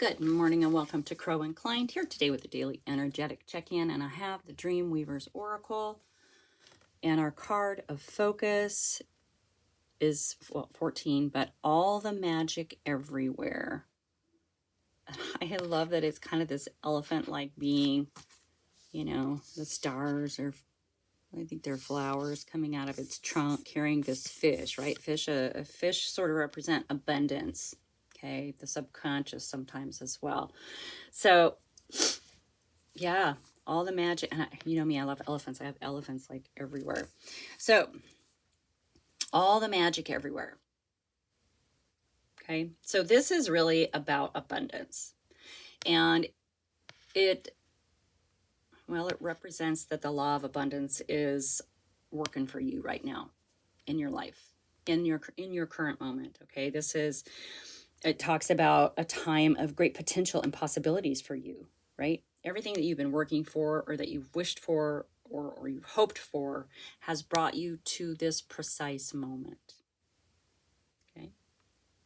Good morning and welcome to Crow Inclined, here today with the daily energetic check-in, and I have the Dream Weaver's Oracle, and our card of focus is 14, but all the magic everywhere. I love that it's kind of this elephant-like being, you know, the stars are, I think they're flowers coming out of its trunk carrying this fish, right? A fish sort of represent abundance. Okay, the subconscious sometimes as well. So, yeah, all the magic. And you know me, I love elephants. I have elephants like everywhere. So, all the magic everywhere. Okay, so this is really about abundance. And it represents that the law of abundance is working for you right now in your life, in your current moment. Okay, it talks about a time of great potential and possibilities for you, right? Everything that you've been working for or that you've wished for or you've hoped for has brought you to this precise moment. Okay.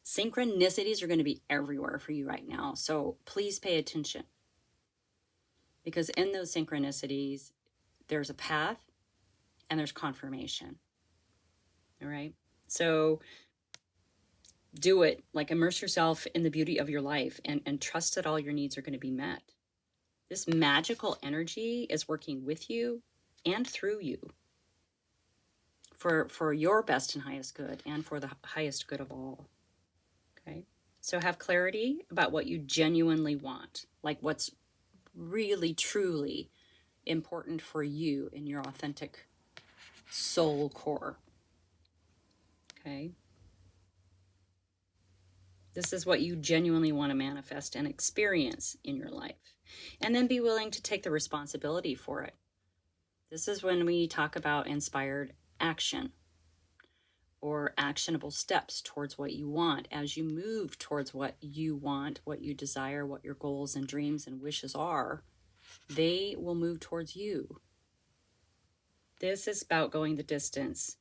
Synchronicities are going to be everywhere for you right now. So please pay attention, because in those synchronicities, there's a path and there's confirmation. All right. So do it, like immerse yourself in the beauty of your life and trust that all your needs are going to be met. This magical energy is working with you and through you for your best and highest good and for the highest good of all. Okay? So have clarity about what you genuinely want, like what's really, truly important for you in your authentic soul core. Okay? This is what you genuinely want to manifest and experience in your life. And then be willing to take the responsibility for it. This is when we talk about inspired action or actionable steps towards what you want. As you move towards what you want, what you desire, what your goals and dreams and wishes are, they will move towards you. This is about going the distance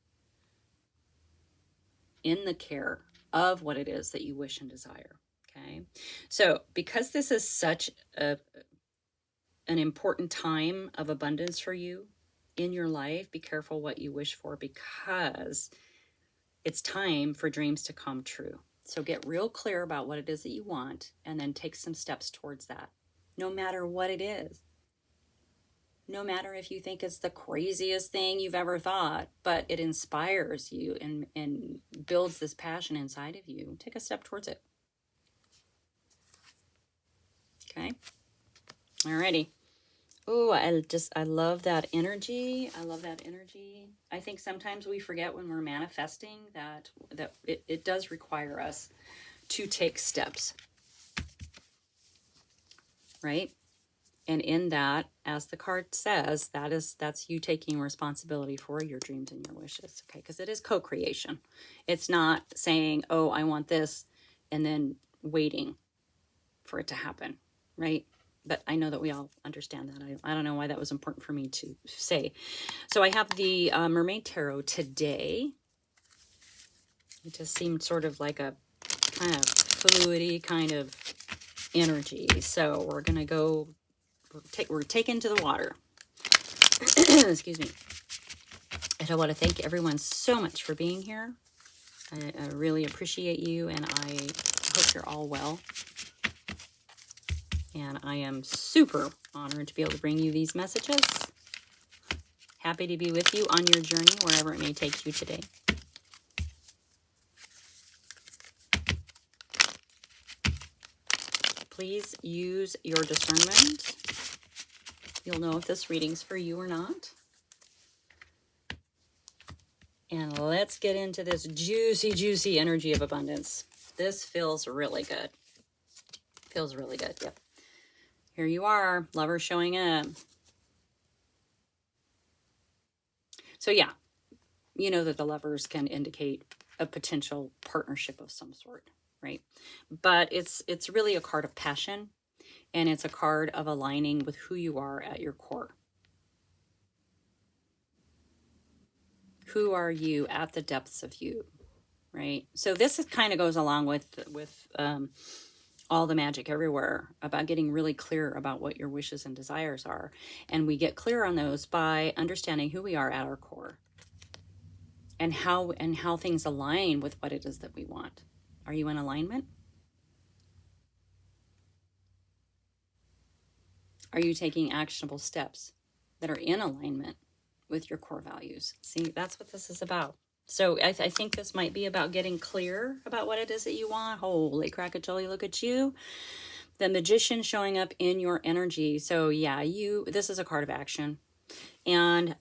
in the care of what it is that you wish and desire. Okay, so because this is such an important time of abundance for you in your life, be careful what you wish for, because it's time for dreams to come true. So get real clear about what it is that you want and then take some steps towards that, no matter what it is. No matter if you think it's the craziest thing you've ever thought, but it inspires you and builds this passion inside of you, take a step towards it. Okay? Alrighty. Oh, I love that energy. I love that energy. I think sometimes we forget when we're manifesting that it does require us to take steps, right? And in that, as the card says, that's you taking responsibility for your dreams and your wishes, okay? Because it is co-creation. It's not saying, oh, I want this, and then waiting for it to happen, right? But I know that we all understand that. I don't know why that was important for me to say. So I have the Mermaid Tarot today. It just seemed sort of like a kind of fluidy kind of energy. So we're going to go, we're taken to the water. Excuse me. And I want to thank everyone so much for being here. I really appreciate you, and I hope you're all well. And I am super honored to be able to bring you these messages. Happy to be with you on your journey, wherever it may take you today. Please use your discernment. You'll know if this reading's for you or not. And let's get into this juicy, juicy energy of abundance. This feels really good. Feels really good, yep. Here you are, lover showing up. So yeah, you know that the lovers can indicate a potential partnership of some sort, right? But it's really a card of passion, and it's a card of aligning with who you are at your core. Who are you at the depths of you, right? So this kind of goes along with all the magic everywhere, about getting really clear about what your wishes and desires are. And we get clear on those by understanding who we are at our core, and how things align with what it is that we want. Are you in alignment? Are you taking actionable steps that are in alignment with your core values? See, that's what this is about. So I think this might be about getting clear about what it is that you want. Holy crackajolly, look at you. The magician showing up in your energy. So yeah, this is a card of action. And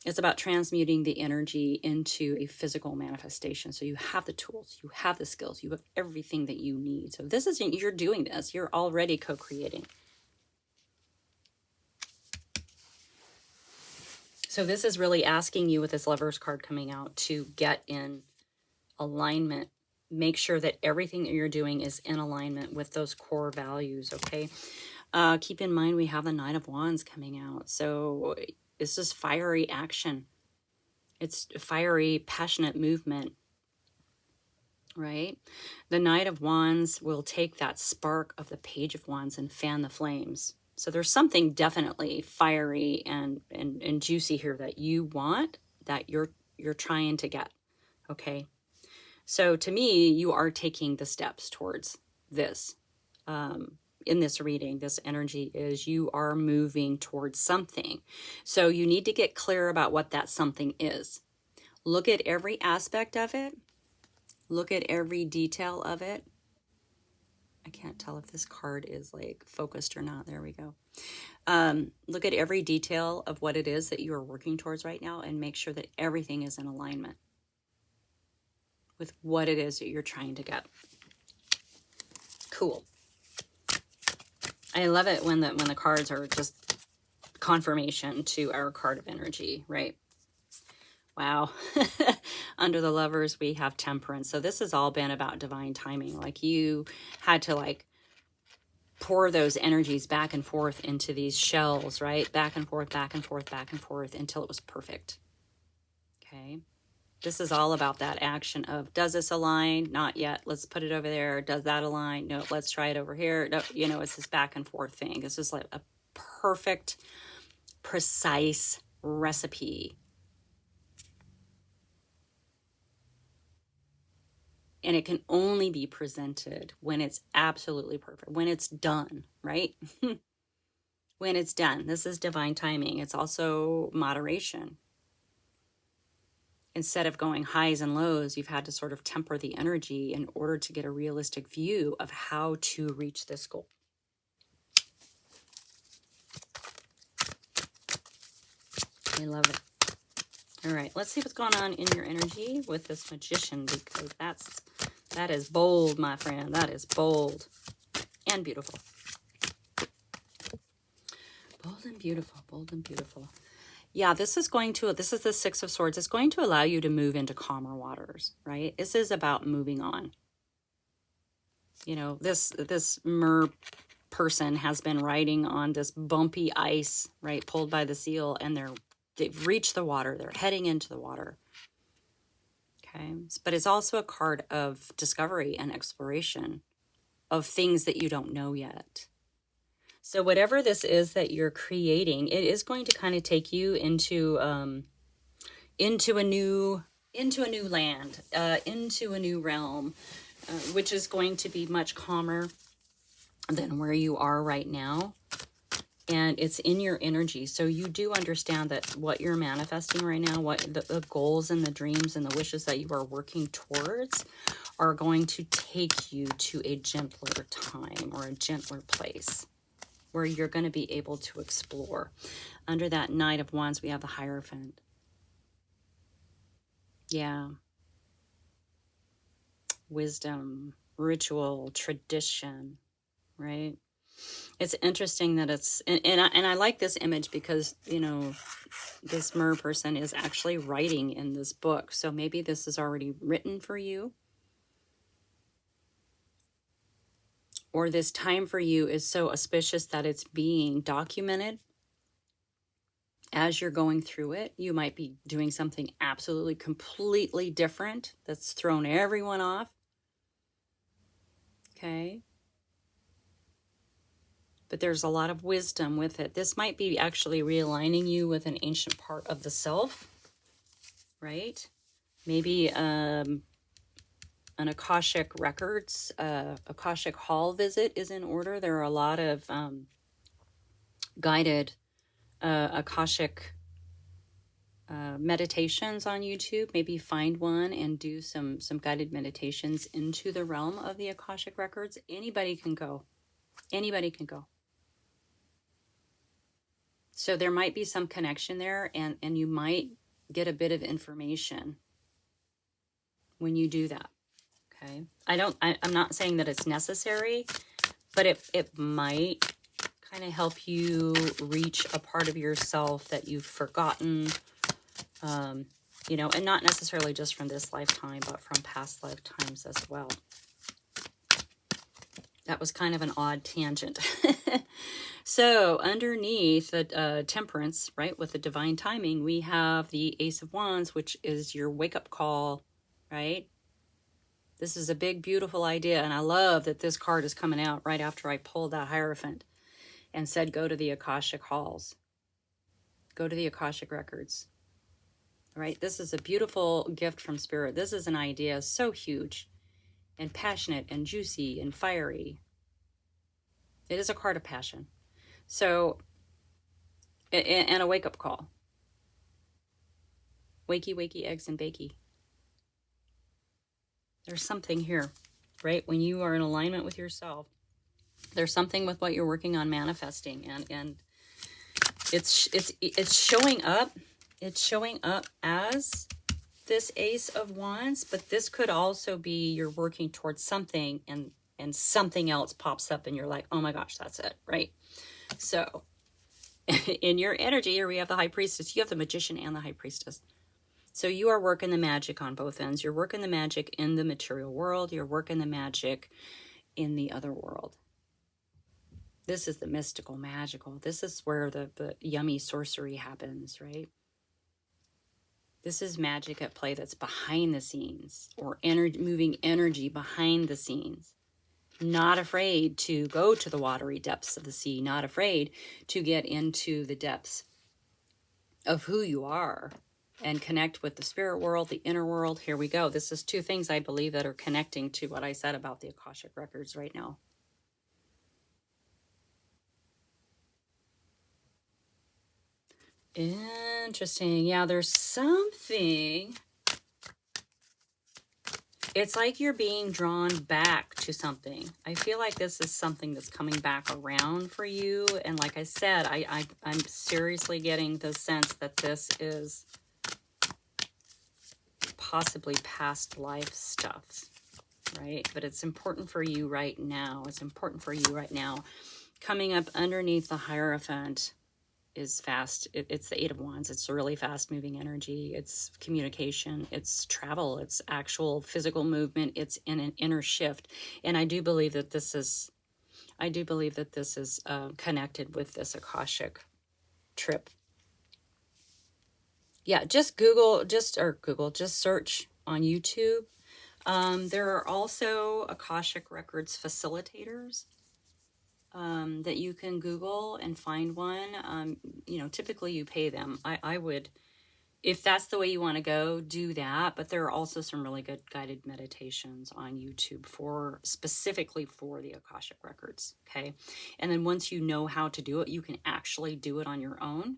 it's about transmuting the energy into a physical manifestation. So you have the tools, you have the skills, you have everything that you need. So this is, you're doing this, you're already co-creating. So this is really asking you, with this Lovers card coming out, to get in alignment. Make sure that everything that you're doing is in alignment with those core values, okay? Keep in mind we have the Knight of Wands coming out. So this is fiery action. It's fiery, passionate movement, right? The Knight of Wands will take that spark of the Page of Wands and fan the flames. So there's something definitely fiery and juicy here that you want, that you're trying to get, okay? So to me, you are taking the steps towards this. In this reading, this energy is you are moving towards something. So you need to get clear about what that something is. Look at every aspect of it. Look at every detail of it. I can't tell if this card is like focused or not. There we go. Look at every detail of what it is that you are working towards right now, and make sure that everything is in alignment with what it is that you're trying to get. Cool. I love it when the cards are just confirmation to our card of energy, right? Wow. Under the Lovers, we have Temperance. So this has all been about divine timing. Like, you had to like pour those energies back and forth into these shells, right? Back and forth, back and forth, back and forth until it was perfect. Okay. This is all about that action of, does this align? Not yet. Let's put it over there. Does that align? No, let's try it over here. No, you know, it's this back and forth thing. This is like a perfect, precise recipe. And it can only be presented when it's absolutely perfect, when it's done, right? When it's done. This is divine timing. It's also moderation. Instead of going highs and lows, you've had to sort of temper the energy in order to get a realistic view of how to reach this goal. I love it. All right, let's see what's going on in your energy with this Magician, because that is bold, my friend. That is bold and beautiful. Bold and beautiful, bold and beautiful. Yeah, this is the Six of Swords. It's going to allow you to move into calmer waters, right? This is about moving on. You know, this mer person has been riding on this bumpy ice, right, pulled by the seal, and they've reached the water. They're heading into the water. Okay, but it's also a card of discovery and exploration of things that you don't know yet. So whatever this is that you're creating, it is going to kind of take you into a new land, into a new realm, which is going to be much calmer than where you are right now. And it's in your energy. So you do understand that what you're manifesting right now, what the goals and the dreams and the wishes that you are working towards are going to take you to a gentler time or a gentler place where you're going to be able to explore. Under that Knight of Wands, we have the Hierophant. Yeah. Wisdom, ritual, tradition, right? It's interesting that it's, and I like this image because, you know, this mer person is actually writing in this book. So maybe this is already written for you. Or this time for you is so auspicious that it's being documented as you're going through it. You might be doing something absolutely, completely different that's thrown everyone off. Okay. but there's a lot of wisdom with it. This might be actually realigning you with an ancient part of the self, right? Maybe an Akashic Records, Akashic Hall visit is in order. There are a lot of guided Akashic meditations on YouTube. Maybe find one and do some guided meditations into the realm of the Akashic Records. Anybody can go. Anybody can go. So there might be some connection there, and you might get a bit of information when you do that. Okay. I'm not saying that it's necessary, but it might kind of help you reach a part of yourself that you've forgotten, you know, and not necessarily just from this lifetime, but from past lifetimes as well. That was kind of an odd tangent. So underneath the temperance, right, with the divine timing, we have the Ace of Wands, which is your wake-up call, right? This is a big, beautiful idea, and I love that this card is coming out right after I pulled that Hierophant and said, go to the Akashic Halls. Go to the Akashic Records. All right? This is a beautiful gift from Spirit. This is an idea so huge and passionate and juicy and fiery. It is a card of passion. So, and a wake-up call. Wakey, wakey, eggs and bakey. There's something here, right? When you are in alignment with yourself, there's something with what you're working on manifesting, and it's showing up. It's showing up as this Ace of Wands, but this could also be you're working towards something, and something else pops up and you're like, oh my gosh, that's it, right? So in your energy, here we have the High Priestess. You have the Magician and the High Priestess. So you are working the magic on both ends. You're working the magic in the material world. You're working the magic in the other world. This is the mystical, magical. This is where the yummy sorcery happens, right? This is magic at play that's behind the scenes, or moving energy behind the scenes. Not afraid to go to the watery depths of the sea. Not afraid to get into the depths of who you are and connect with the spirit world, the inner world. Here we go. This is two things I believe that are connecting to what I said about the Akashic Records right now. Interesting. Yeah, there's something. It's like you're being drawn back to something. I feel like this is something that's coming back around for you. And like I said, I'm seriously getting the sense that this is possibly past life stuff, right? But it's important for you right now. It's important for you right now. Coming up underneath the Hierophant is fast. It's the Eight of Wands. It's a really fast moving energy. It's communication. It's travel. It's actual physical movement. It's in an inner shift. And I do believe that this is, connected with this Akashic trip. Yeah, just search on YouTube. There are also Akashic Records facilitators that you can Google and find one. You know, typically you pay them. I would, if that's the way you want to go, do that. But there are also some really good guided meditations on YouTube specifically for the Akashic Records. Okay. And then once you know how to do it, you can actually do it on your own.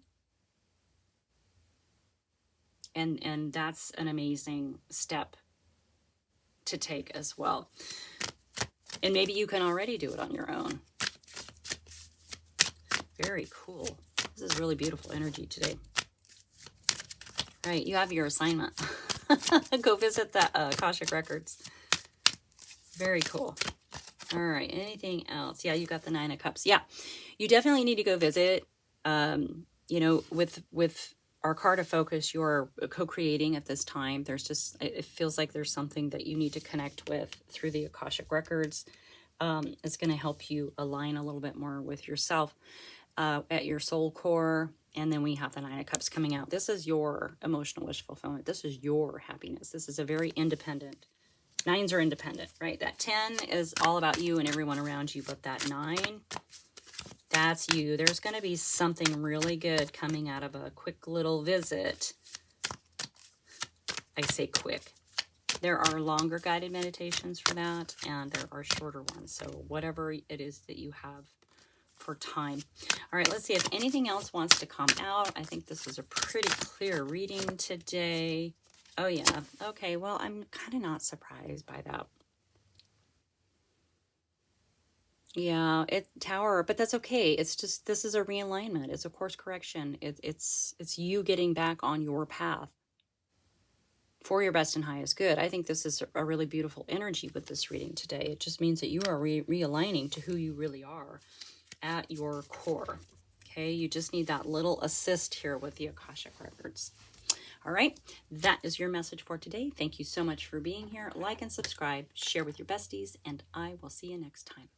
And that's an amazing step to take as well. And maybe you can already do it on your own. Very cool. This is really beautiful energy today. All right, you have your assignment. Go visit that Akashic Records. Very cool. All right, anything else? Yeah, you got the Nine of Cups. Yeah, you definitely need to go visit. You know, with our card of focus, you're co-creating at this time. There's just, it feels like there's something that you need to connect with through the Akashic Records. It's going to help you align a little bit more with yourself at your soul core. And then we have the Nine of Cups coming out. This is your emotional wish fulfillment. This is your happiness. This is a very independent. Nines are independent, right? That 10 is all about you and everyone around you, but that 9 That's you. There's going to be something really good coming out of a quick little visit. I say quick. There are longer guided meditations for that, and there are shorter ones. So whatever it is that you have for time. All right, let's see if anything else wants to come out. I think this was a pretty clear reading today. Oh, yeah. Okay, well, I'm kind of not surprised by that. Yeah, Tower, but that's okay. It's just, this is a realignment. It's a course correction. It's you getting back on your path for your best and highest good. I think this is a really beautiful energy with this reading today. It just means that you are realigning to who you really are at your core. Okay, you just need that little assist here with the Akashic Records. All right, that is your message for today. Thank you so much for being here. Like and subscribe, share with your besties, and I will see you next time.